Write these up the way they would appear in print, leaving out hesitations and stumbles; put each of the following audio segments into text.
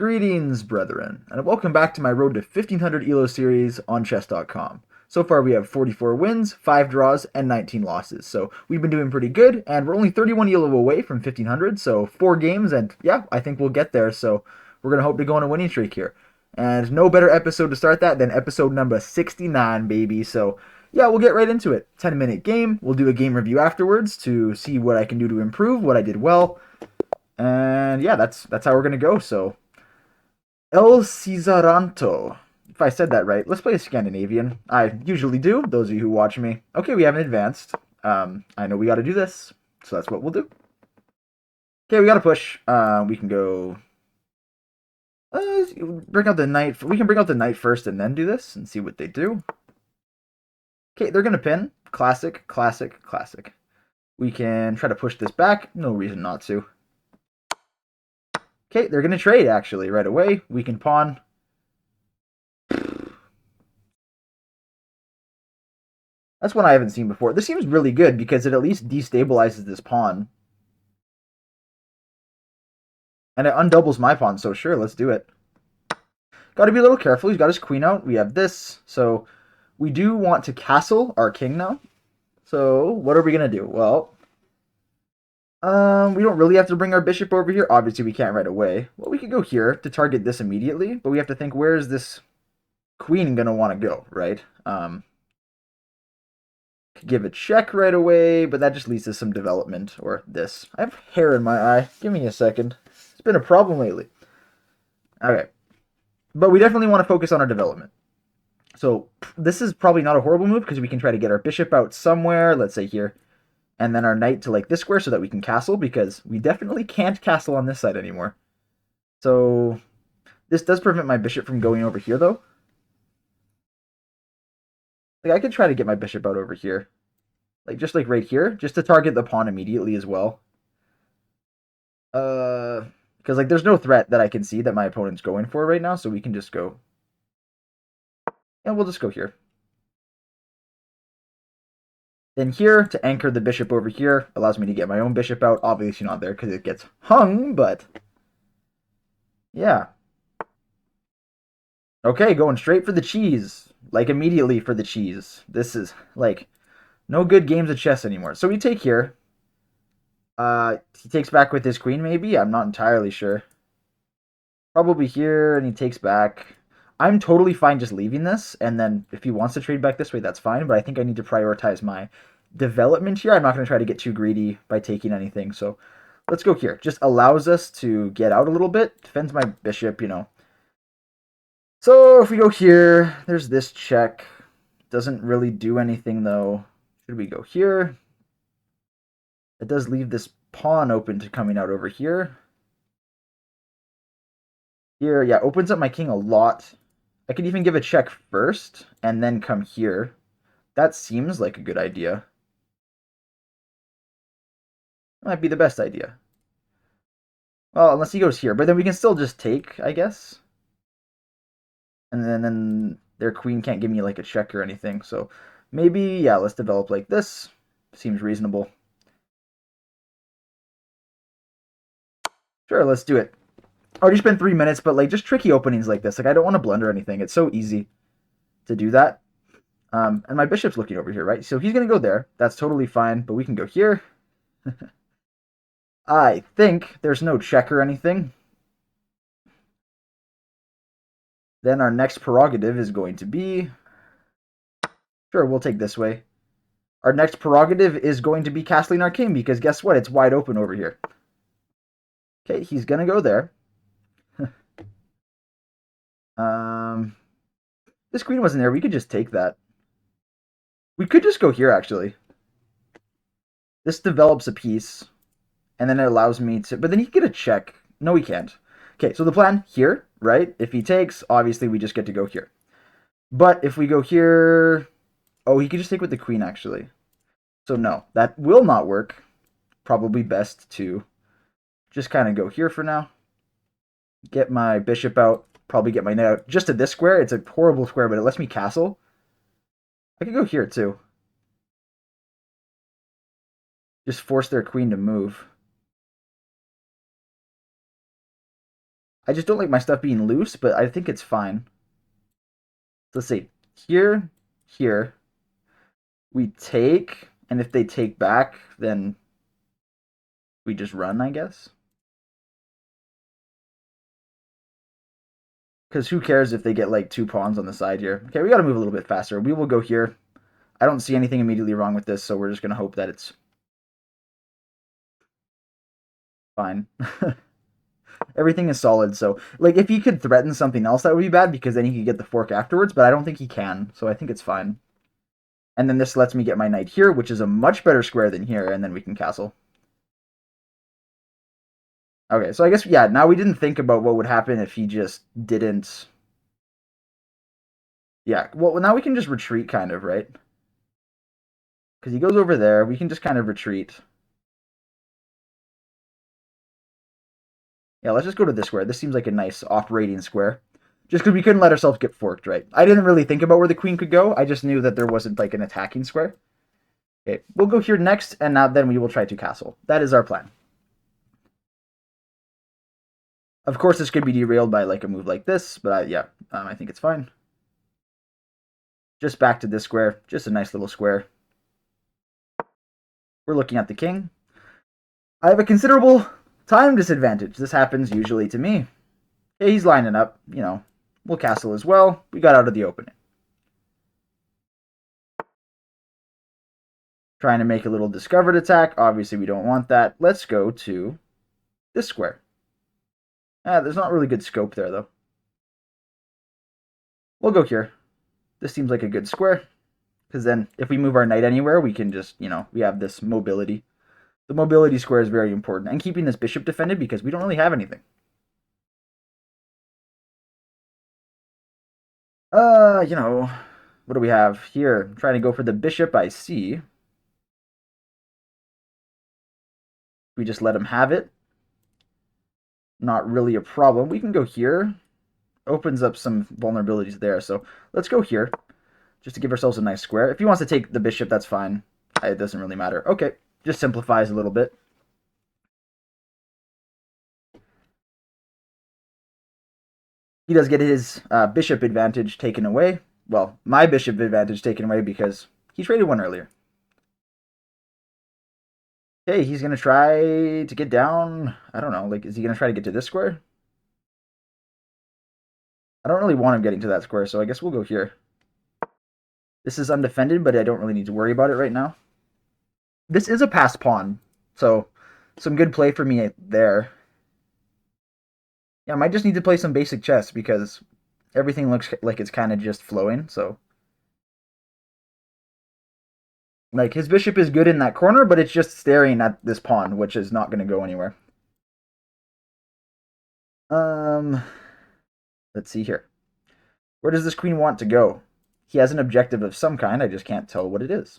Greetings, brethren, and welcome back to my Road to 1500 ELO series on chess.com. So far we have 44 wins, 5 draws, and 19 losses, so we've been doing pretty good, and we're only 31 ELO away from 1500, so 4 games, and yeah, I think we'll get there, so we're going to hope to go on a winning streak here. And no better episode to start that than episode number 69, baby, so yeah, we'll get right into it. 10-minute game, we'll do a game review afterwards to see what I can do to improve, what I did well, and yeah, that's how we're going to go, so El Cesaranto. If I said that right, let's play a Scandinavian. I usually do, those of you who watch me. Okay, we haven't advanced. I know we got to do this, so that's what we'll do. Okay, we got to push. We can go... bring out the knight. We can bring out the knight first and then do this and see what they do. Okay, they're going to pin. Classic, classic, classic. We can try to push this back. No reason not to. Okay, they're going to trade, actually, right away. We can pawn. That's one I haven't seen before. This seems really good because it at least destabilizes this pawn. And it undoubles my pawn, so sure, let's do it. Got to be a little careful. He's got his queen out. We have this. So we do want to castle our king now. So what are we going to do? Well, we don't really have to bring our bishop over here. Obviously, we can't right away. Well, we could go here to target this immediately. But we have to think, where is this queen going to want to go, right? Could give a check right away, but that just leads to some development. Or this. I have hair in my eye. Give me a second. It's been a problem lately. Okay. But we definitely want to focus on our development. So this is probably not a horrible move because we can try to get our bishop out somewhere, let's say here, and then our knight to like this square so that we can castle, because we definitely can't castle on this side anymore. So this does prevent my bishop from going over here, though. Like, I could try to get my bishop out over here. Like, just like right here, just to target the pawn immediately as well. Because like there's no threat that I can see that my opponent's going for right now, so we can just go. And we'll just go here. Then here, to anchor the bishop over here, allows me to get my own bishop out. Obviously not there because it gets hung, but yeah. Okay, going straight for the cheese. Like, immediately for the cheese. This is, like, no good games of chess anymore. So we take here. He takes back with his queen, maybe? I'm not entirely sure. Probably here, and he takes back. I'm totally fine just leaving this, and then if he wants to trade back this way, that's fine, but I think I need to prioritize my development here. I'm not going to try to get too greedy by taking anything, so let's go here. Just allows us to get out a little bit, defends my bishop, you know. So if we go here, there's this check. Doesn't really do anything, though. Should we go here? It does leave this pawn open to coming out over here. Here, yeah, opens up my king a lot. I could even give a check first and then come here. That seems like a good idea. Might be the best idea. Well, unless he goes here. But then we can still just take, I guess. And then their queen can't give me like a check or anything. So maybe, yeah, let's develop like this. Seems reasonable. Sure, let's do it. Already spent 3 minutes, but like just tricky openings like this. Like, I don't want to blunder anything. It's so easy to do that. And my bishop's looking over here, right? So he's going to go there. That's totally fine, but we can go here. I think there's no check or anything. Then our next prerogative is going to be... Sure, we'll take this way. Our next prerogative is going to be castling our king, because guess what? It's wide open over here. Okay, he's going to go there. This queen wasn't there. We could just take that. We could just go here, actually. This develops a piece, and then it allows me to... But then he can get a check. No, he can't. Okay, so the plan here, right? If he takes, obviously we just get to go here. But if we go here... Oh, he could just take with the queen, actually. So no, that will not work. Probably best to just kind of go here for now. Get my bishop out. Probably get my knight out. Just to this square. It's a horrible square, but it lets me castle. I could go here, too. Just force their queen to move. I just don't like my stuff being loose, but I think it's fine. Let's see. Here, here, we take, and if they take back, then we just run, I guess. Because who cares if they get like two pawns on the side here? Okay, we got to move a little bit faster. We will go here. I don't see anything immediately wrong with this, so we're just going to hope that it's fine. Everything is solid, so like if he could threaten something else, that would be bad because then he could get the fork afterwards, but I don't think he can, so I think it's fine. And then this lets me get my knight here, which is a much better square than here, and then we can castle. Okay, so I guess, yeah, now we didn't think about what would happen if he just didn't... Yeah, well, now we can just retreat, kind of, right? Because he goes over there, we can just kind of retreat. Yeah, let's just go to this square. This seems like a nice operating square. Just because we couldn't let ourselves get forked, right? I didn't really think about where the queen could go. I just knew that there wasn't, like, an attacking square. Okay, we'll go here next, and now then we will try to castle. That is our plan. Of course, this could be derailed by, like, a move like this, but I think it's fine. Just back to this square. Just a nice little square. We're looking at the king. I have a considerable time disadvantage. This happens usually to me. Okay, he's lining up. You know, we'll castle as well. We got out of the opening. Trying to make a little discovered attack. Obviously, we don't want that. Let's go to this square. There's not really good scope there, though. We'll go here. This seems like a good square. Because then, if we move our knight anywhere, we can just, we have this mobility. The mobility square is very important. And keeping this bishop defended because we don't really have anything. What do we have here? I'm trying to go for the bishop, I see. We just let him have it. Not really a problem. We can go here. Opens up some vulnerabilities there. So let's go here. Just to give ourselves a nice square. If he wants to take the bishop, that's fine. It doesn't really matter. Okay. Just simplifies a little bit. He does get his bishop advantage taken away. Well, my bishop advantage taken away because he traded one earlier. Okay, he's going to try to get down. I don't know. Like, is he going to try to get to this square? I don't really want him getting to that square, so I guess we'll go here. This is undefended, but I don't really need to worry about it right now. This is a passed pawn, so some good play for me there. Yeah, I might just need to play some basic chess because everything looks like it's kind of just flowing, so... Like, his bishop is good in that corner, but it's just staring at this pawn, which is not going to go anywhere. Let's see here. Where does this queen want to go? He has an objective of some kind, I just can't tell what it is.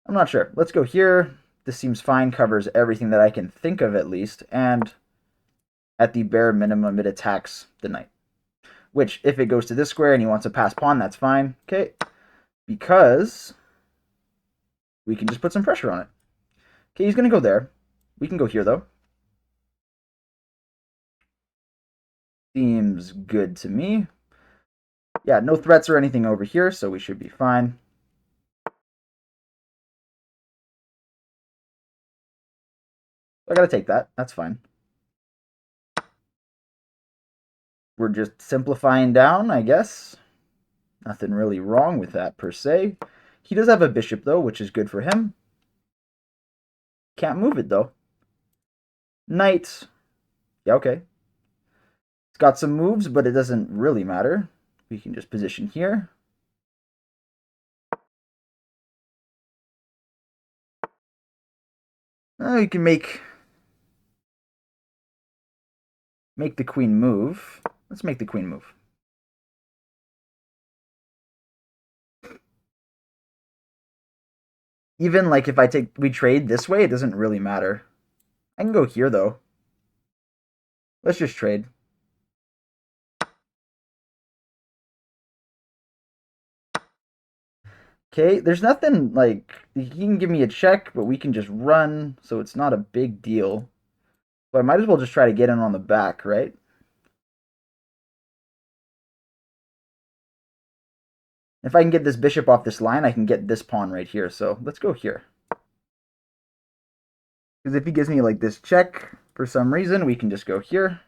I'm not sure. Let's go here. This seems fine, covers everything that I can think of at least, and at the bare minimum, it attacks the knight. Which, if it goes to this square and he wants to pass pawn, that's fine. Okay, because we can just put some pressure on it. Okay, he's going to go there. We can go here, though. Seems good to me. Yeah, no threats or anything over here, so we should be fine. I gotta take that. That's fine. We're just simplifying down, I guess. Nothing really wrong with that, per se. He does have a bishop, though, which is good for him. Can't move it, though. Knight. Yeah, okay. It's got some moves, but it doesn't really matter. We can just position here. You can make the queen move. Let's make the queen move. Even like if we trade this way, it doesn't really matter. I can go here though. Let's just trade. Okay, there's nothing like he can give me a check, but we can just run, so it's not a big deal. So I might as well just try to get in on the back, right? If I can get this bishop off this line, I can get this pawn right here. So let's go here. Because if he gives me like this check for some reason, we can just go here.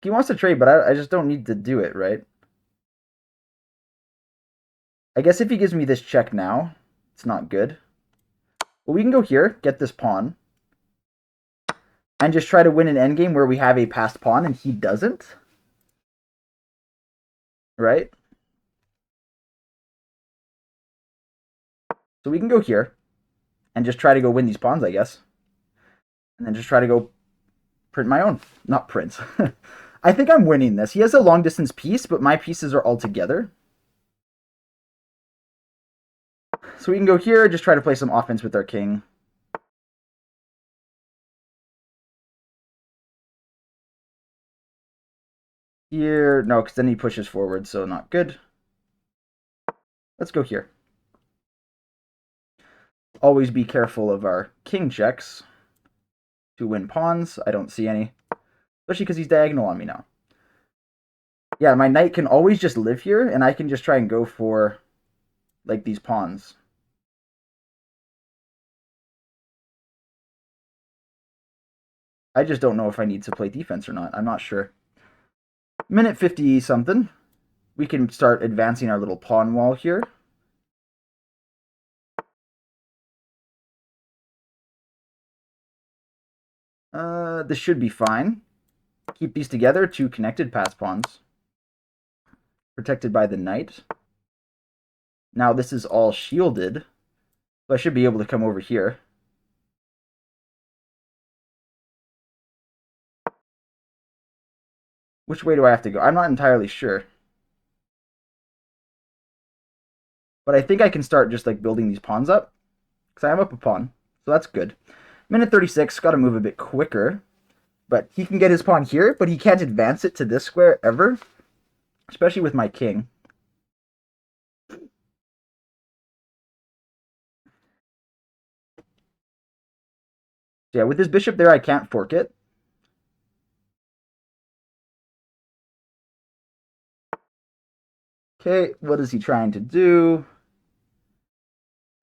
He wants to trade, but I just don't need to do it, right? I guess if he gives me this check now, it's not good. But we can go here, get this pawn, and just try to win an endgame where we have a passed pawn and he doesn't. Right? So we can go here and just try to go win these pawns, I guess. And then just try to go print my own. Not print. I think I'm winning this. He has a long distance piece, but my pieces are all together. So we can go here, just try to play some offense with our king. Here, no, because then he pushes forward, so not good. Let's go here. Always be careful of our king checks to win pawns. I don't see any, especially because he's diagonal on me now. Yeah, my knight can always just live here, and I can just try and go for, like, these pawns. I just don't know if I need to play defense or not. I'm not sure. Minute 50 something. We can start advancing our little pawn wall here. This should be fine. Keep these together, two connected pass pawns. Protected by the knight. Now this is all shielded, so I should be able to come over here. Which way do I have to go? I'm not entirely sure. But I think I can start just like building these pawns up, because I am up a pawn, so that's good. Minute 36, got to move a bit quicker. But he can get his pawn here, but he can't advance it to this square ever, especially with my king. So yeah, with his bishop there, I can't fork it. Okay, what is he trying to do?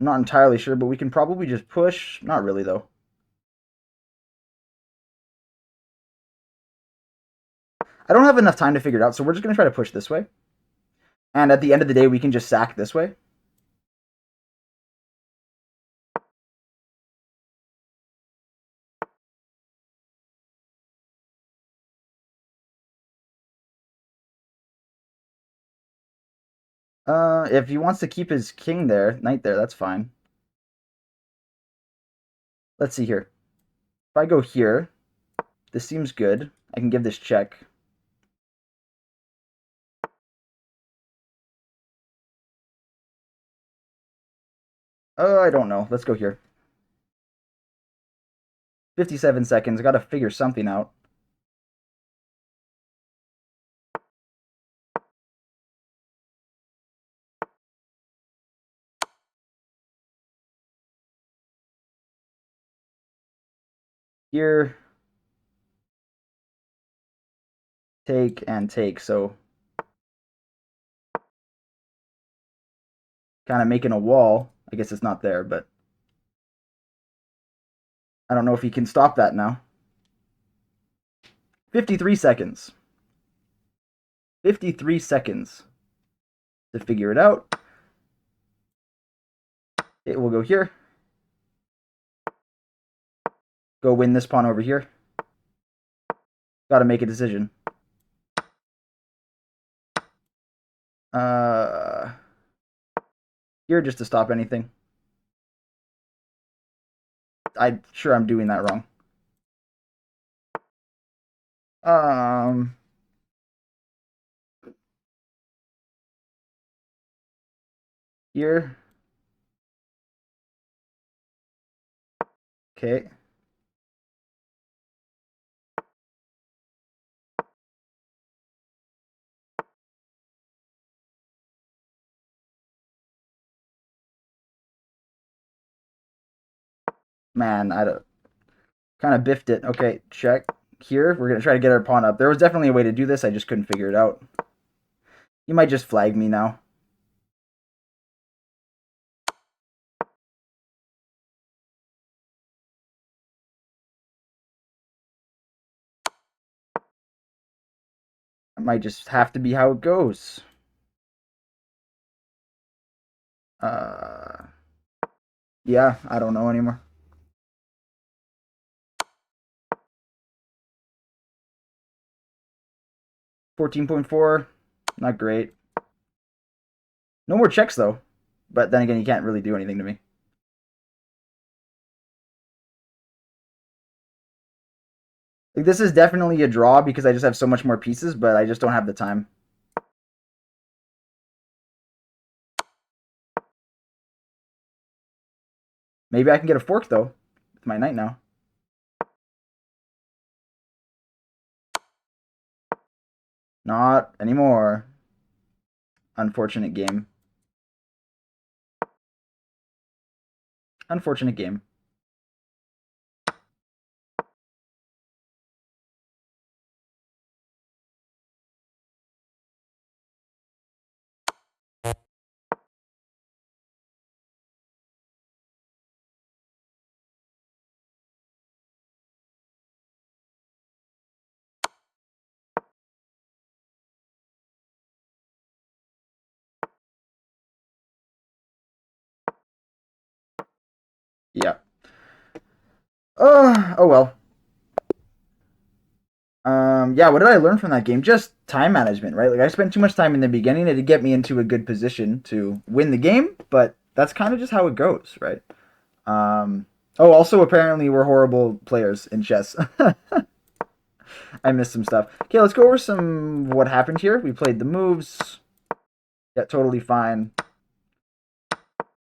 I'm not entirely sure, but we can probably just push. Not really, though. I don't have enough time to figure it out, so we're just going to try to push this way. And at the end of the day, we can just sack this way. If he wants to keep his king there, knight there, that's fine. Let's see here. If I go here, this seems good. I can give this check. Oh, I don't know. Let's go here. 57 seconds. I gotta figure something out. Here, take, and take. So, kind of making a wall. I guess it's not there, but I don't know if he can stop that now. 53 seconds. 53 seconds to figure it out. It will go here. Go win this pawn over here. Gotta make a decision. Uh, Here just to stop anything. I'm sure I'm doing that wrong. Um, Here. Okay. Man, I don't, kind of biffed it. Okay, check. Here, we're going to try to get our pawn up. There was definitely a way to do this. I just couldn't figure it out. You might just flag me now. It might just have to be how it goes. Uh, yeah, I don't know anymore. 14.4, not great. No more checks though. But then again, you can't really do anything to me. Like, this is definitely a draw because I just have so much more pieces, but I just don't have the time. Maybe I can get a fork though with my knight now. Not anymore. Unfortunate game. Unfortunate game. Yeah. Oh well. Yeah, what did I learn from that game? Just time management, right? Like, I spent too much time in the beginning to get me into a good position to win the game, but that's kind of just how it goes, right? Oh, also, apparently, we're horrible players in chess. I missed some stuff. Okay, let's go over some what happened here. We played the moves. Yeah, totally fine.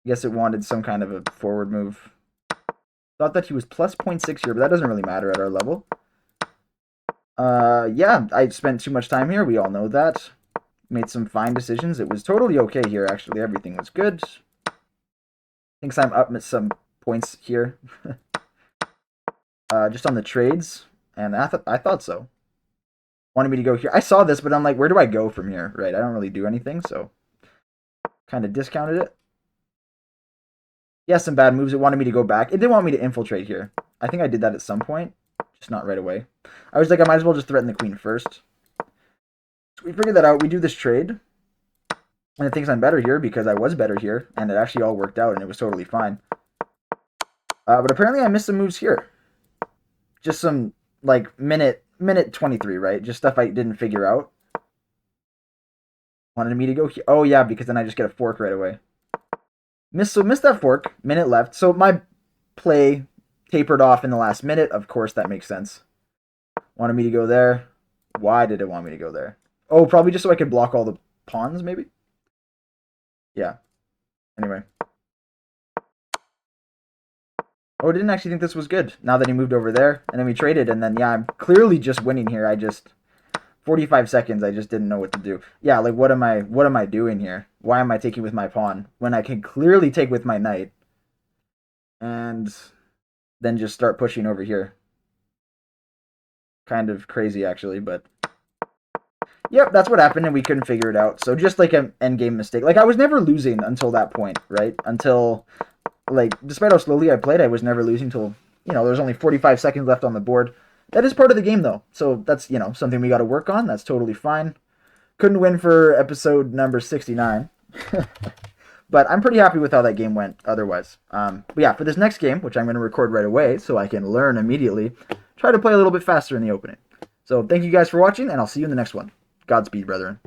Guess it wanted some kind of a forward move. Thought that he was plus 0.6 here, but that doesn't really matter at our level. Yeah, I spent too much time here. We all know that. Made some fine decisions. It was totally okay here, actually. Everything was good. Thinks I'm up at some points here. Just on the trades, and I thought so. Wanted me to go here. I saw this, but I'm like, where do I go from here? Right, I don't really do anything, so kind of discounted it. Yeah, some bad moves. It wanted me to go back. It did want me to infiltrate here. I think I did that at some point, just not right away. I was like, I might as well just threaten the queen first. So we figured that out. We do this trade. And it thinks I'm better here because I was better here, and it actually all worked out, and it was totally fine. But apparently I missed some moves here. Just some, like, minute 23, right? Just stuff I didn't figure out. Wanted me to go here. Oh, yeah, because then I just get a fork right away. Missed that fork. Minute left. So my play tapered off in the last minute. Of course, that makes sense. Wanted me to go there. Why did it want me to go there? Oh, probably just so I could block all the pawns, maybe? Yeah. Anyway. Oh, I didn't actually think this was good. Now that he moved over there, and then we traded, and then, yeah, I'm clearly just winning here. 45 seconds, I just didn't know what to do. Yeah, like, what am I doing here? Why am I taking with my pawn when I can clearly take with my knight and then just start pushing over here? Kind of crazy, actually, but yep, that's what happened, and we couldn't figure it out. So just like an endgame mistake. Like, I was never losing until that point, right? Until, like, despite how slowly I played, I was never losing until, there was only 45 seconds left on the board. That is part of the game, though. So that's, something we got to work on. That's totally fine. Couldn't win for episode number 69. But I'm pretty happy with how that game went otherwise. But yeah, for this next game, which I'm going to record right away so I can learn immediately, try to play a little bit faster in the opening. So thank you guys for watching, and I'll see you in the next one. Godspeed, brethren.